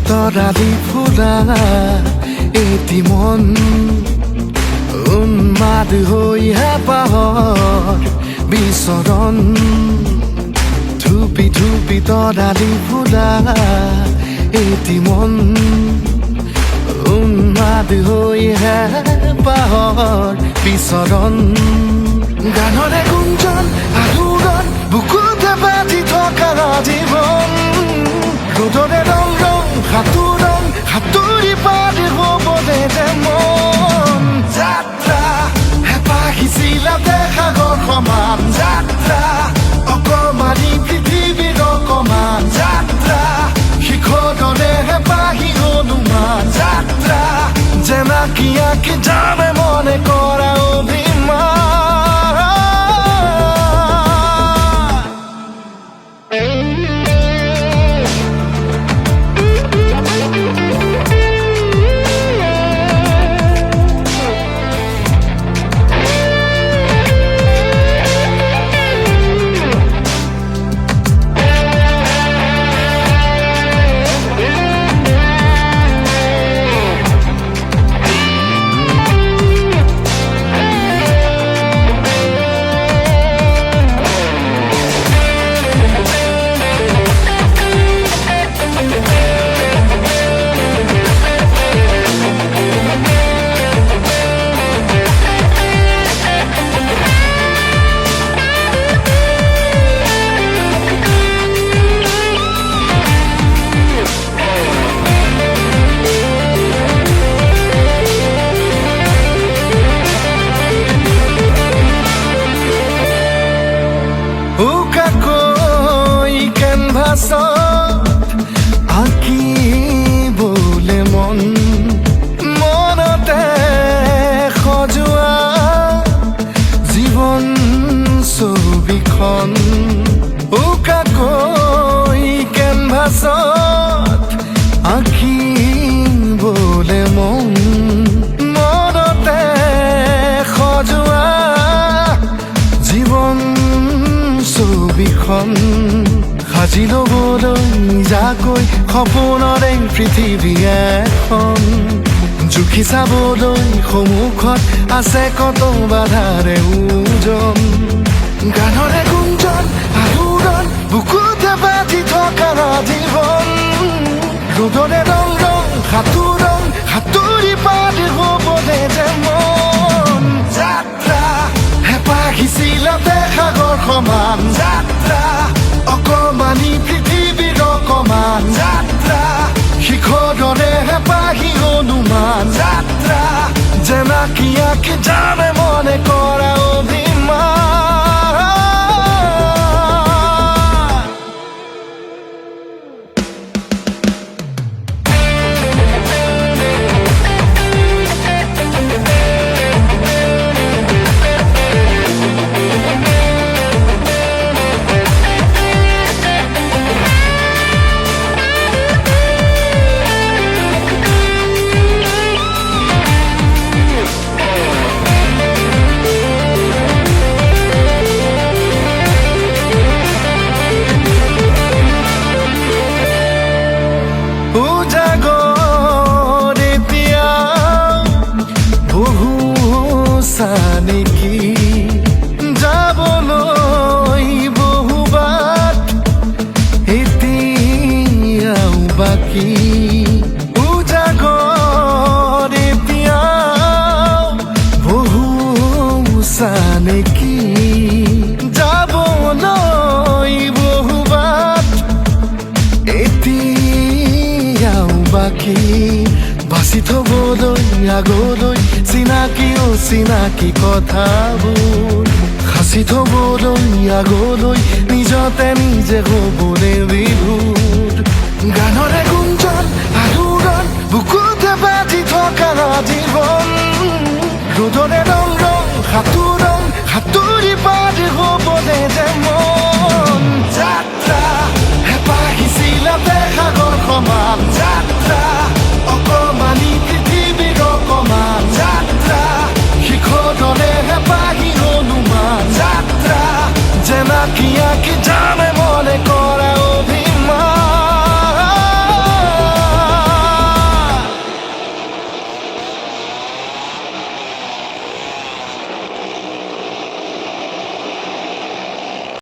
তৰালি ফুৰা এটি মন উন্মাদ হৈ হেঁপাহৰ বিচৰণ ধুপি ধুপি তৰালি ফুৰা এটি মন উন্মাদ হৈ হেঁপাহৰ বিচৰণ গানৰে গুঞ্জন আলোড়ন বুকুতে বাজি থকা জীৱন ৰ'দৰে ৰং ৰং সাঁতোৰং সাঁতুৰি পাৰ হ'বলে যে মন যাত্ৰা হেঁপাহিছিলাতে সাগৰ সমান যাত্ৰা অকমানি পৃথিৱীৰ অকমান যাত্ৰা শিখৰৰে হেঁপাহি হনুমান যাত্ৰা জেনাকি আঁকি যাবে মনে কৰা অভিমান আঁকিবলে মন মনতে সজোৱা জীৱন ছবিখন উকাকৈ কেনভাছত আঁকিবলে মন মনতে সজোৱা জীৱন ছবিখন সাজি ল'বলৈ নিজাকৈ সপোনৰে পৃথিৱী এখন জুখি চাবলৈ সন্মুখত আছে কত বাধাৰে ওজন গানৰে গুঞ্জন আলোড়ন বুকুতে বাজি থকা জীৱন ৰ'দৰে ৰং ৰং সাঁতোৰং সাঁতুৰি পাৰ হ'বলে যে মন যাত্ৰা হেঁপাহিছিলাতে সাগৰ সমান যাত্ৰা অকমানি পৃথিৱীৰ অকমান যাত্ৰা শিখৰৰে হেঁপাহি হনুমান যাত্ৰা জেনাকি আঁকি যাবে মনে কৰা অভিমান নেকি যাবলৈ বহুবাট এতিয়াও বাকী উজাগৰ এতিয়াও বহু নেকি যাবলৈ বহুবাট এতিয়াও বাকী বাচি থবলৈ আগলৈ চিনাকি অচিনাকি কথাবোৰ সাঁচি থবলৈ আগলৈ নিজতে নিজে হ'বলে বিভোৰ গানৰে গুঞ্জন আলোড়ন বুকুতে বাজি থকা জীৱন ৰ'দৰে ৰং ৰং সাঁতোৰং সাঁতুৰি পাৰ হ'বলে যে মন যাত্ৰা হেঁপাহিছিলাতে সাগৰ সমান